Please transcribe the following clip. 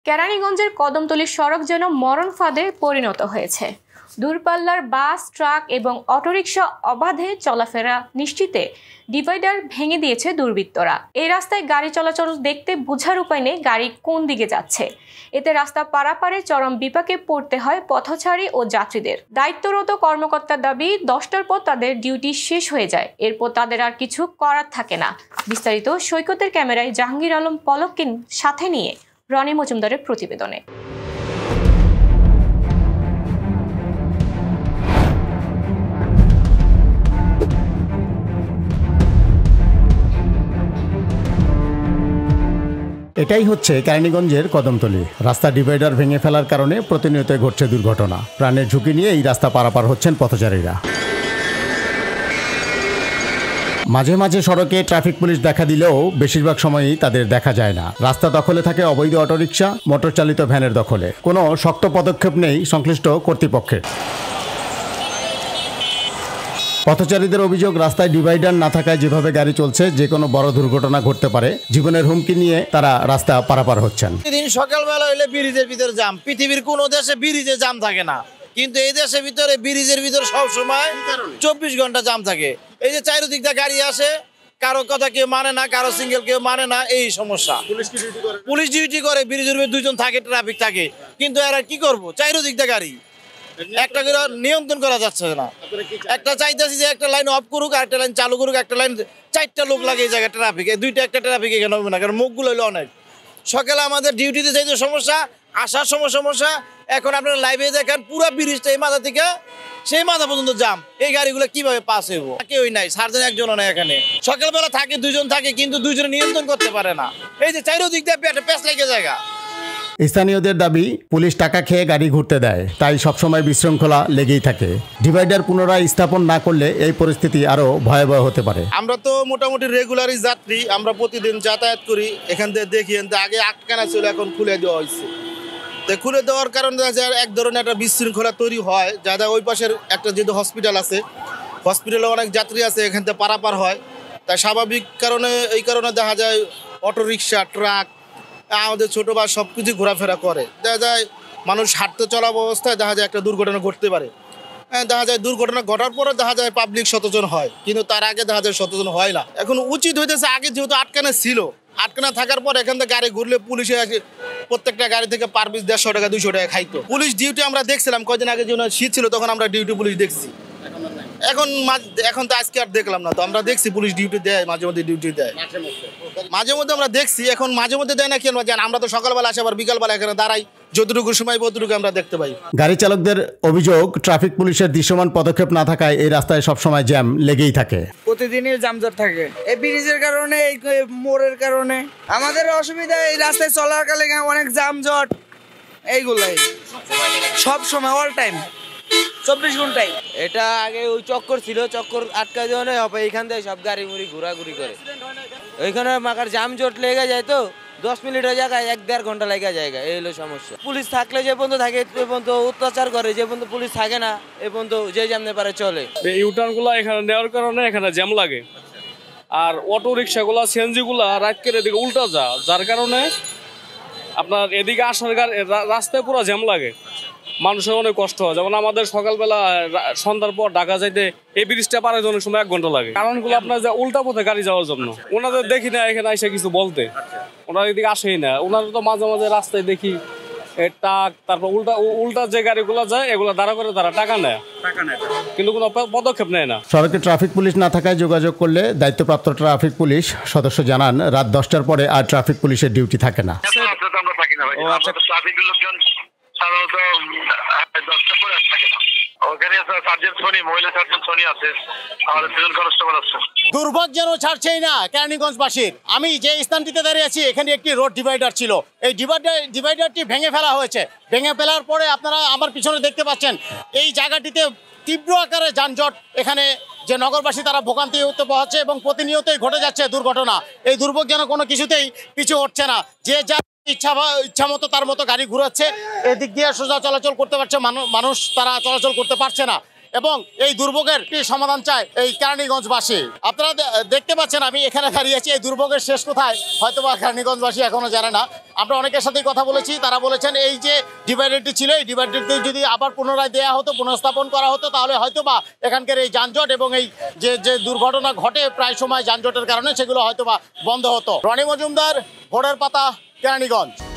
কেরানীগঞ্জের কদমতলী সড়ক যেন মরণ ফাঁদে পরিণত হয়েছে। দূরপাল্লার বাস, ট্রাক এবং অটোরিকশা অবাধে চলাফেরা নিশ্চিতে ডিভাইডার ভেঙে দিয়েছে দুর্বৃত্তরা। এই রাস্তায় গাড়ি চলাচল দেখতে বোঝার উপায় নেই গাড়ি কোন দিকে যাচ্ছে। এতে রাস্তা পারাপারে চরম বিপাকে পড়তে হয় পথচারী ও যাত্রীদের। দায়িত্বরত কর্মকর্তার দাবি 10টার পর তাদের ডিউটি শেষ হয়ে যায়, এরপর তাদের আর কিছু করার থাকে না। বিস্তারিত সৈকতের ক্যামেরায় জাহাঙ্গীর আলম পলককে সাথে নিয়ে রনি মজুমদারের প্রতিবেদনে। এটাই হচ্ছে কেরানীগঞ্জের কদমতলী। রাস্তা ডিভাইডার ভেঙে ফেলার কারণে প্রতিনিয়ত ঘটছে দুর্ঘটনা। প্রাণের ঝুঁকি নিয়ে এই রাস্তা পারাপার হচ্ছেন পথচারীরা। মাঝে মাঝে সড়কে ট্রাফিক পুলিশ দেখা দিলেও বেশিরভাগ সময়ই তাদের দেখা যায় না। রাস্তা দখলে থাকে অবৈধ অটোরিকশা, মোটর চালিত ভ্যানের দখলে। কোনো শক্ত পদক্ষেপ নেই সংশ্লিষ্ট কর্তৃপক্ষের। পথচারীদের অভিযোগ, রাস্তায় ডিভাইডার না থাকায় যেভাবে গাড়ি চলছে যে কোনো বড় দুর্ঘটনা ঘটতে পারে। জীবনের হুমকি নিয়ে তারা রাস্তা পারাপার হচ্ছেন। প্রতিদিন সকালবেলা হইলে ব্রিজের ভিতরে জাম। পৃথিবীর কোনো দেশে ব্রিজে জাম থাকে না, কিন্তু এই দেশের ভিতরে ব্রিজের ভিতরে সব সময় 24 ঘন্টা জাম থাকে। এই যে চারিদিক দিয়ে গাড়ি আসে, কারো কথা কেউ মানে না, কারো সিঙ্গেল কেউ মানে না, এই সমস্যা। পুলিশ ডিউটি করে, ব্রিজের উপরে 2 জন থাকে, ট্রাফিক থাকে, কিন্তু এরা কি করবো? চারিদিক দিয়ে গাড়ি, একটা করে নিয়ন্ত্রণ করা যাচ্ছে না। একটা চাইতেছি যে একটা লাইন অফ করুক, আর একটা লাইন চালু করুক, একটা লাইন 4টা লোক লাগে এই জায়গায় ট্রাফিকে, 2টা একটা ট্রাফিক এখানে হবে না, কারণ মুখগুলো হইলো অনেক। সকালে আমাদের ডিউটিতে যাইতে সমস্যা, আসার সময় সমস্যা। এখন আপনারা লাইভে দেখেন পুরো ব্রিজটা এই মাথা থেকে সেই মাথা পর্যন্ত জাম। এই গাড়িগুলো কিভাবে পাস হইব? কেউই নাই, সার্জন একজনও নাই এখানে। সকালবেলা থাকে 2 জন থাকে, কিন্তু 2 জনে নিয়ন্ত্রণ করতে পারে না। এই যে চারিদিক দিয়ে একটা প্যাঁচ লেগে জায়গা। স্থানীয়দের দাবি, পুলিশ টাকা খেয়ে গাড়ি ঘুরতে দেয়, তাই সবসময় বিশৃঙ্খলা লেগেই থাকে। ডিভাইডার পুনরায় স্থাপন না করলে এই পরিস্থিতি আরও ভয়াবহ হতে পারে। আমরা তো মোটামুটি রেগুলারই যাত্রী, আমরা প্রতিদিন যাতায়াত করি। এখান থেকে দেখি আগে আটকানা ছিল, এখন খুলে দেওয়া হয়েছে। তো খুলে দেওয়ার কারণে এক ধরনের একটা বিশৃঙ্খলা তৈরি হয়। যারা ওই পাশের একটা যেহেতু হসপিটাল আছে, হসপিটালে অনেক যাত্রী আছে, এখান থেকে পারাপার হয়। তাই স্বাভাবিক কারণে এই কারণে দেখা যায় অটোরিকশা, ট্রাক, আমাদের ছোটো বাস সব কিছু ঘোরাফেরা করে। দেখা যায় মানুষ হাঁটতে চলা অবস্থায় দেখা যায় একটা দুর্ঘটনা ঘটতে পারে। দেখা যায় দুর্ঘটনা ঘটার পরে দেখা যায় পাবলিক সচেতন হয়, কিন্তু তার আগে দেখা যায় সচেতন হয় না। এখন উচিত হইতেছে, আগে যেহেতু আটকানা ছিল, আটকানা থাকার পর এখান থেকে গাড়ি ঘুরলে পুলিশে প্রত্যেকটা গাড়ি থেকে পার পিস 150 টাকা 200 টাকা খাইতো। পুলিশ ডিউটি আমরা দেখছিলাম কদিন আগে, যখন শীত ছিল তখন আমরা ডিউটি পুলিশ দেখছি। এখন তো আজকে আর দেখলাম না, তো আমরা দেখছি পুলিশ ডিউটি দেয়, মাঝে মধ্যে ডিউটি দেয়, মাঝে মধ্যে আমরা দেখছি। এখন মাঝে মধ্যে দেয় না কেন জান, আমরা তো সকালবেলা আসে আবার বিকালবেলা এখানে দাঁড়াই, যতটুকু সময় ততটুকু আমরা দেখতে পাই। গাড়ি চালকদের অভিযোগ, ট্রাফিক পুলিশের দৃশ্যমান পদক্ষেপ না থাকায় এই রাস্তায় সবসময় জ্যাম লেগেই থাকে। প্রতিদিনই যানজট থাকে এই ব্রিজের কারণে, এই মোড়ের কারণে আমাদের অসুবিধা। এই রাস্তায় চলার কালে অনেক যানজট, এইগুলাই সব সময় অল টাইম 24 ঘন্টায়। এটা আগে ওই চক্কর ছিল, চক্কর আটকা দেওয়া নেই হবে, এইখান থেকে সব গাড়ি মুড়ি ঘোরাঘুরি করে। ওইখানে মাকার জাম জট লেগে যায়, তো 10 মিনিটের জায়গায় 1-1.5 ঘন্টা লেগে যায়। এই হলো সমস্যা। পুলিশ থাকলে যে পর্যন্ত থাকে এ পর্যন্ত অত্যাচার করে, যে পর্যন্ত পুলিশ থাকে না এ পর্যন্ত যে যেমনি পারে চলে। ইউটার্নগুলো এখানে নেওয়ার কারণে এখানে জ্যাম লাগে, আর অটো রিক্সাগুলো, সিএনজিগুলো রাত করে এদিকে উল্টা যার কারণে আপনার এদিকে আসার রাস্তায় পুরো জ্যাম লাগে, মানুষের অনেক কষ্ট হয়। যেমন আমাদের সকালবেলা সন্ধ্যার পর ঢাকা যাইতে এই ব্রিজটা পারার জন্য সময় 1 ঘন্টা লাগে। কারণগুলো আপনার যে উল্টা পথে গাড়ি যাওয়ার জন্য। ওনাদের দেখি না এখানে এসে কিছু বলতে, ওনারা এদিকে আসেই না। ওনারা তো মাঝে মাঝে রাস্তায় দেখি টাক, তারপর উল্টা যে গাড়িগুলো যায় এগুলো দাঁড়া করে তারা টাকা নেয়, কিন্তু কোনো পদক্ষেপ নেয় না। সড়কে ট্রাফিক পুলিশ না থাকায় যোগাযোগ করলে দায়িত্বপ্রাপ্ত ট্রাফিক পুলিশ সদস্য জানান, রাত 10টার পরে আর ট্রাফিক পুলিশের ডিউটি থাকে না। দুর্ভোগ যেন ছাড়ছেই না কেরানীগঞ্জবাসীর। আমি যে স্থানটিতে দাঁড়িয়ে আছি, এখানে একটি রোড ডিভাইডার ছিল। এই ডিভাইডারটি ভেঙে ফেলা হয়েছে। ভেঙে ফেলার পরে আপনারা আমার পিছনে দেখতে পাচ্ছেন, এই জায়গাটিতে তীব্র আকারে যানজট। এখানে যে নগরবাসী তারা ভোগান্তি হতে পারছে এবং প্রতিনিয়তই ঘটে যাচ্ছে দুর্ঘটনা। এই দুর্ভোগ যেন কোনো কিছুতেই পিছু হচ্ছে না। যে যা ইচ্ছা মতো তার মতো গাড়ি ঘুরাচ্ছে, এদিক দিয়ে সোজা চলাচল করতে পারছে মানুষ, তারা চলাচল করতে পারছে না। এবং এই দুর্ভোগের সমাধান চায় এই কেরানীগঞ্জবাসী। আপনারা দেখতে পাচ্ছেন আমি এখানে দাঁড়িয়ে আছি, এই দুর্ভোগের শেষ কোথায় হয়তোবা কেরানীগঞ্জবাসী এখনো জানে না। আমরা অনেকের সাথেই কথা বলেছি, তারা বলেছেন এই যে ডিভাইডারটি ছিল, এই ডিভাইডারটি যদি আবার পুনরায় দেওয়া হতো, পুনঃস্থাপন করা হতো, তাহলে হয়তোবা এখানকার এই যানজট এবং এই যে দুর্ঘটনা ঘটে প্রায় সময় যানজটের কারণে, সেগুলো হয়তোবা বন্ধ হতো। রনি মজুমদার, ভোরের পাতা, কেরানীগঞ্জ।